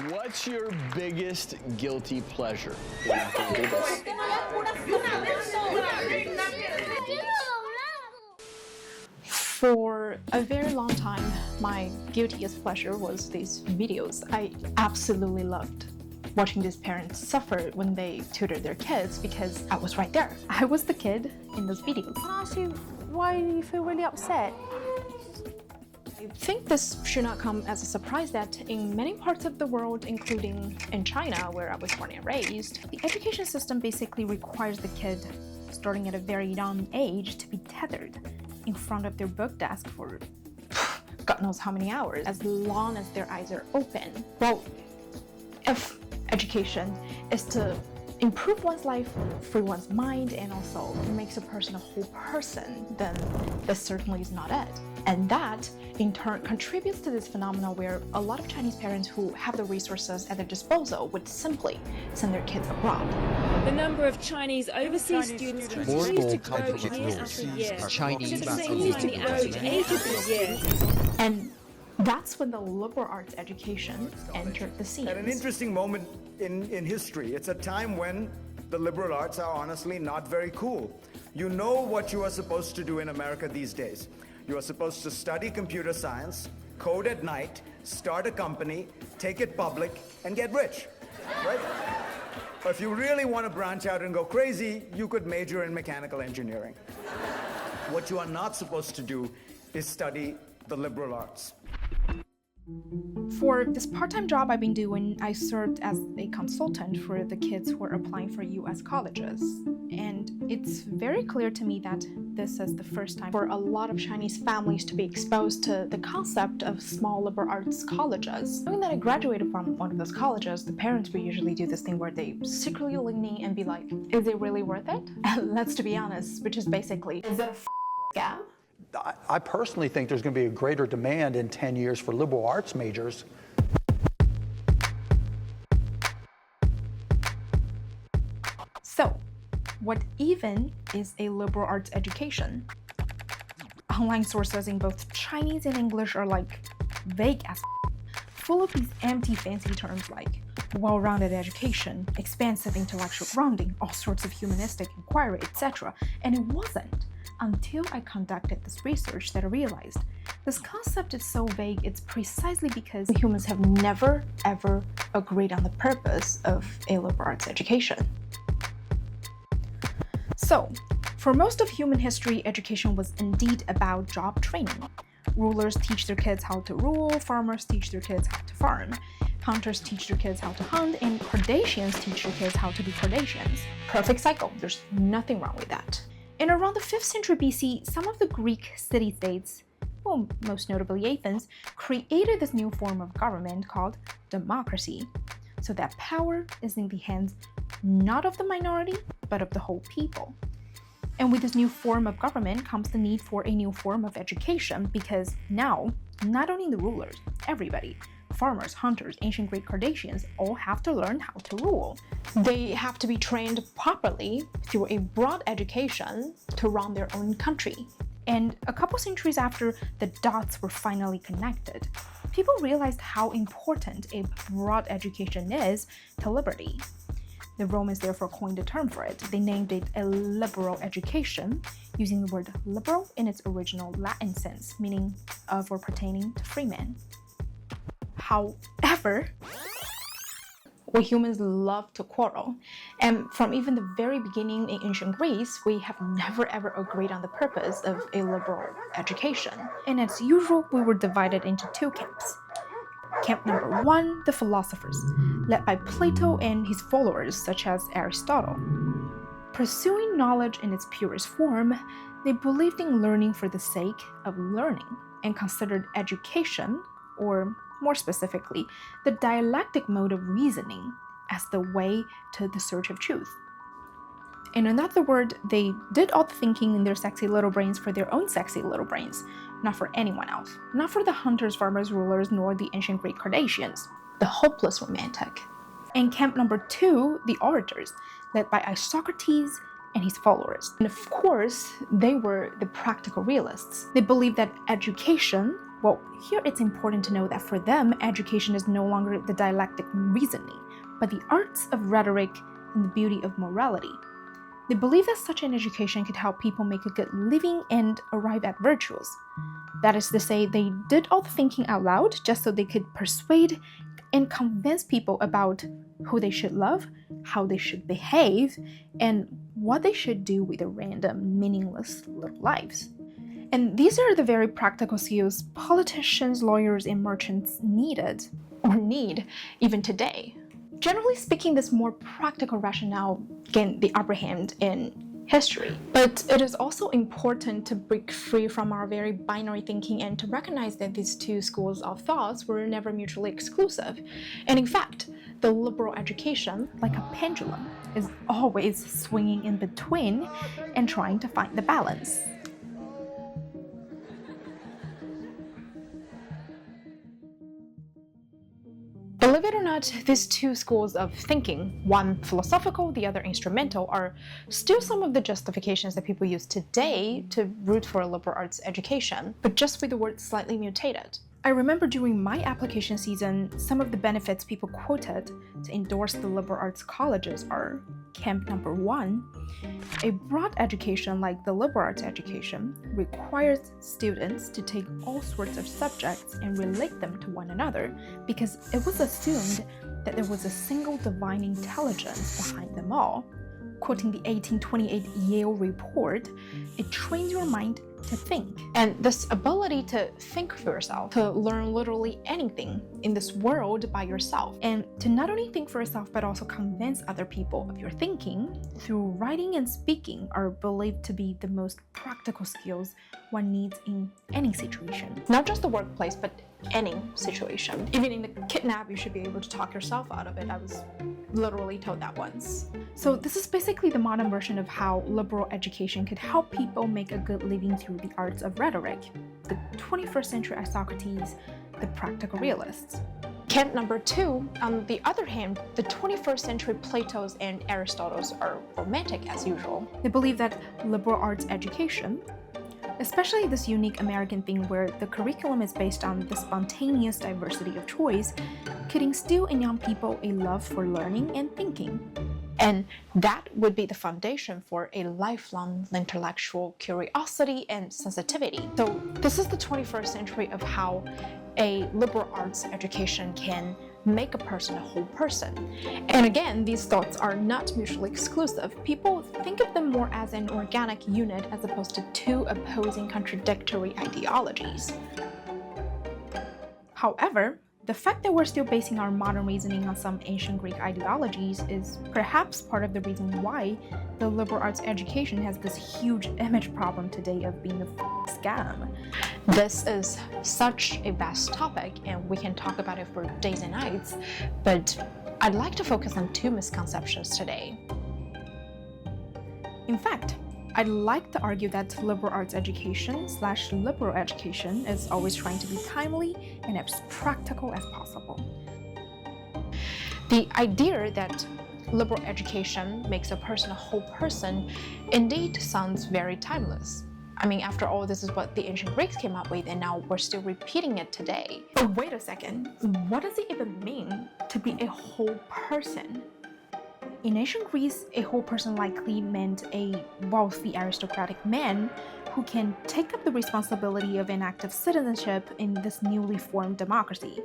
What's your biggest guilty pleasure? For a very long time, my guiltiest pleasure was these videos. I absolutely loved watching these parents suffer when they tutored their kids because I was right there. I was the kid in those videos. Can I ask you why you feel really upset? I think this should not come as a surprise that in many parts of the world, including in China, where I was born and raised, the education system basically requires the kid, starting at a very young age, to be tethered in front of their book desk for God knows how many hours, as long as their eyes are open. Well, if education is to improve one's life, free one's mind, and also makes a person a whole person, then this certainly is not it. And that, in turn, contributes to this phenomenon where a lot of Chinese parents who have the resources at their disposal would simply send their kids abroad. The number of Chinese overseas students continues to grow year after year. Chinese It continues to grow the age of the year. And that's when the liberal arts education entered the scene. At an interesting moment in history, it's a time when the liberal arts are honestly not very cool. You know what you are supposed to do in America these days. You are supposed to study computer science, code at night, start a company, take it public, and get rich, right? Or if you really want to branch out and go crazy, you could major in mechanical engineering. What you are not supposed to do is study the liberal arts. For this part-time job I've been doing, I served as a consultant for the kids who are applying for US colleges. And it's very clear to me that this is the first time for a lot of Chinese families to be exposed to the concept of small liberal arts colleges. Knowing that I graduated from one of those colleges, the parents would usually do this thing where they secretly lean in and be like, is it really worth it? And let's to be honest, which is basically, is it a scam? I personally think there's going to be a greater demand in 10 years for liberal arts majors. So, what even is a liberal arts education? Online sources in both Chinese and English are like vague as full of these empty fancy terms like well-rounded education, expansive intellectual grounding, all sorts of humanistic inquiry, etc. And it wasn't until I conducted this research that I realized this concept is so vague. It's precisely because humans have never ever agreed on the purpose of a liberal arts education. So, for most of human history, education was indeed about job training. Rulers teach their kids how to rule, farmers teach their kids how to farm, hunters teach their kids how to hunt, and Kardashians teach their kids how to be Kardashians. Perfect cycle, there's nothing wrong with that. And around the 5th century BC, some of the Greek city-states, well, most notably Athens, created this new form of government called democracy, so that power is in the hands not of the minority, but of the whole people. And with this new form of government comes the need for a new form of education, because now, not only the rulers, everybody, farmers, hunters, ancient Greek Kardashians, all have to learn how to rule. They have to be trained properly through a broad education to run their own country. And a couple centuries after the dots were finally connected, people realized how important a broad education is to liberty. The Romans therefore coined a term for it. They named it a liberal education, using the word liberal in its original Latin sense, meaning of or pertaining to free men. However, we humans love to quarrel, and from even the very beginning in ancient Greece, we have never ever agreed on the purpose of a liberal education. And as usual, we were divided into two camps. Camp number 1, the philosophers, led by Plato and his followers such as Aristotle. Pursuing knowledge in its purest form, they believed in learning for the sake of learning and considered education, or more specifically, the dialectic mode of reasoning, as the way to the search of truth. In another word, they did all the thinking in their sexy little brains for their own sexy little brains, not for anyone else. Not for the hunters, farmers, rulers, nor the ancient Greek Kardashians, the hopeless romantic. And camp number 2, the orators, led by Socrates and his followers. And of course, they were the practical realists. They believed that education Well, here it's important to know that for them, education is no longer the dialectic reasoning, but the arts of rhetoric and the beauty of morality. They believe that such an education could help people make a good living and arrive at virtues. That is to say, they did all the thinking out loud just so they could persuade and convince people about who they should love, how they should behave, and what they should do with their random, meaningless little lives. And these are the very practical skills politicians, lawyers, and merchants needed, or need, even today. Generally speaking, this more practical rationale gained the upper hand in history. But it is also important to break free from our very binary thinking and to recognize that these two schools of thoughts were never mutually exclusive. And in fact, the liberal education, like a pendulum, is always swinging in between and trying to find the balance. Believe it or not, these two schools of thinking, one philosophical, the other instrumental, are still some of the justifications that people use today to root for a liberal arts education, but just with the word slightly mutated. I remember during my application season, some of the benefits people quoted to endorse the liberal arts colleges are camp number 1. A broad education like the liberal arts education requires students to take all sorts of subjects and relate them to one another because it was assumed that there was a single divine intelligence behind them all. Quoting the 1828 Yale report, it trains your mind to think. And this ability to think for yourself, to learn literally anything in this world by yourself, and to not only think for yourself but also convince other people of your thinking through writing and speaking are believed to be the most practical skills one needs in any situation. Not just the workplace, but any situation. Even in the kidnap, you should be able to talk yourself out of it. I was literally told that once. So this is basically the modern version of how liberal education could help people make a good living through the arts of rhetoric. The 21st century Socrates, the practical realists. Camp number 2, on the other hand, the 21st century Plato's and Aristotle's are romantic as usual. They believe that liberal arts education, especially this unique American thing where the curriculum is based on the spontaneous diversity of choice, could instill in young people a love for learning and thinking. And that would be the foundation for a lifelong intellectual curiosity and sensitivity. So this is the 21st century of how a liberal arts education can make a person a whole person. And again, these thoughts are not mutually exclusive. People think of them more as an organic unit as opposed to two opposing contradictory ideologies. However, the fact that we're still basing our modern reasoning on some ancient Greek ideologies is perhaps part of the reason why the liberal arts education has this huge image problem today of being a scam. This is such a vast topic and we can talk about it for days and nights, but I'd like to focus on 2 misconceptions today. In fact, I'd like to argue that liberal arts education / liberal education is always trying to be timely and as practical as possible. The idea that liberal education makes a person a whole person indeed sounds very timeless. I mean, after all, this is what the ancient Greeks came up with, and now we're still repeating it today. But wait a second, what does it even mean to be a whole person? In ancient Greece, a whole person likely meant a wealthy aristocratic man who can take up the responsibility of an active citizenship in this newly formed democracy.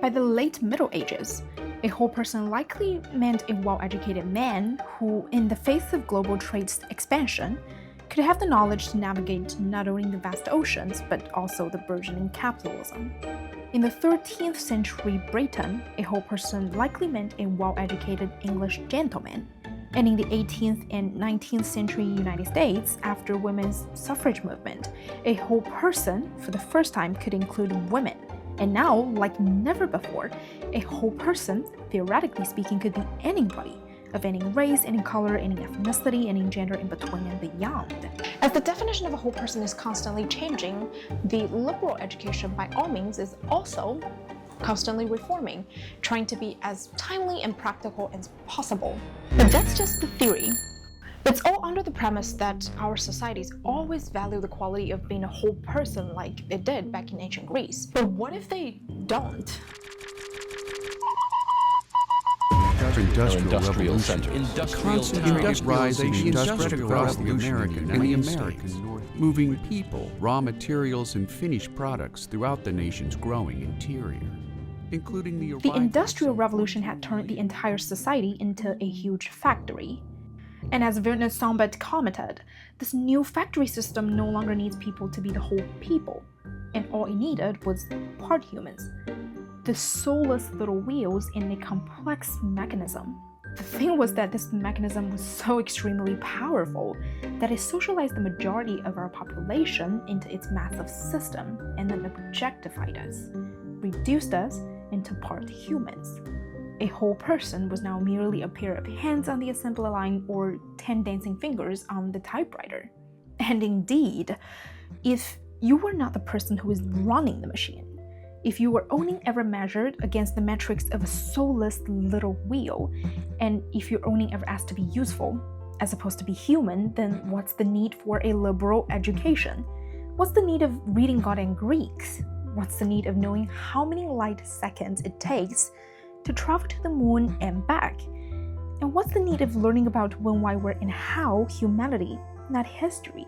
By the late Middle Ages, a whole person likely meant a well-educated man who, in the face of global trade expansion, could have the knowledge to navigate not only the vast oceans, but also the burgeoning capitalism. In the 13th century Britain, a whole person likely meant a well-educated English gentleman. And in the 18th and 19th century United States, after women's suffrage movement, a whole person, for the first time, could include women. And now, like never before, a whole person, theoretically speaking, could be anybody, of any race, any color, any ethnicity, any gender in between and beyond. As the definition of a whole person is constantly changing, the liberal education, by all means, is also constantly reforming, trying to be as timely and practical as possible. But that's just the theory. It's all under the premise that our societies always value the quality of being a whole person like it did back in ancient Greece. But what if they don't? Industrial centers. Concentrated rise in the industrial revolution in the American North, moving people, raw materials, and finished products throughout the nation's growing interior, including the Industrial Revolution had turned the entire society into a huge factory. And as Vietnam's Songbird commented, this new factory system no longer needs people to be the whole people, and all it needed was part humans. The soulless little wheels in a complex mechanism. The thing was that this mechanism was so extremely powerful that it socialized the majority of our population into its massive system and then objectified us, reduced us into part humans. A whole person was now merely a pair of hands on the assembly line or 10 dancing fingers on the typewriter. And indeed, if you were not the person who is running the machine, if you were only ever measured against the metrics of a soulless little wheel, and if you're only ever asked to be useful, as opposed to be human, then what's the need for a liberal education? What's the need of reading God and Greeks? What's the need of knowing how many light seconds it takes to travel to the moon and back? And what's the need of learning about when, why, where, and how humanity, not history,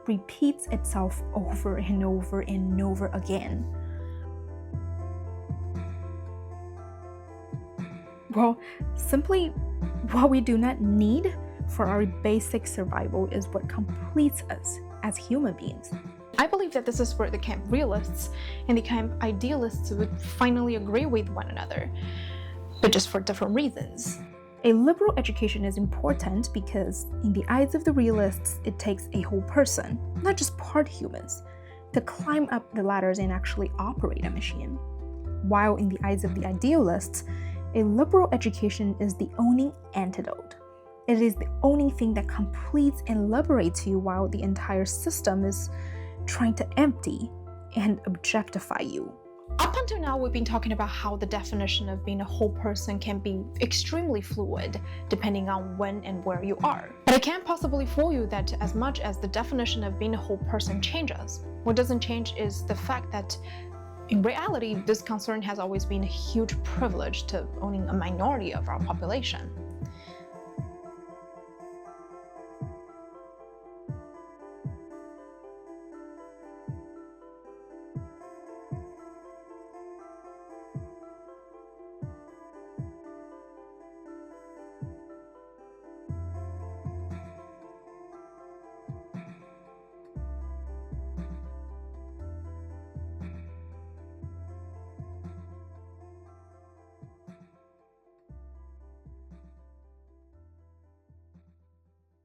repeats itself over and over and over again? Well, simply what we do not need for our basic survival is what completes us as human beings. I believe that this is where the camp realists and the camp idealists would finally agree with one another, but just for different reasons. A liberal education is important because, in the eyes of the realists, it takes a whole person, not just part humans, to climb up the ladders and actually operate a machine. While in the eyes of the idealists, a liberal education is the only antidote. It is the only thing that completes and liberates you while the entire system is trying to empty and objectify you. Up until now, we've been talking about how the definition of being a whole person can be extremely fluid depending on when and where you are. But I can't possibly fool you that as much as the definition of being a whole person changes, what doesn't change is the fact that in reality, this concern has always been a huge privilege to owning a minority of our population.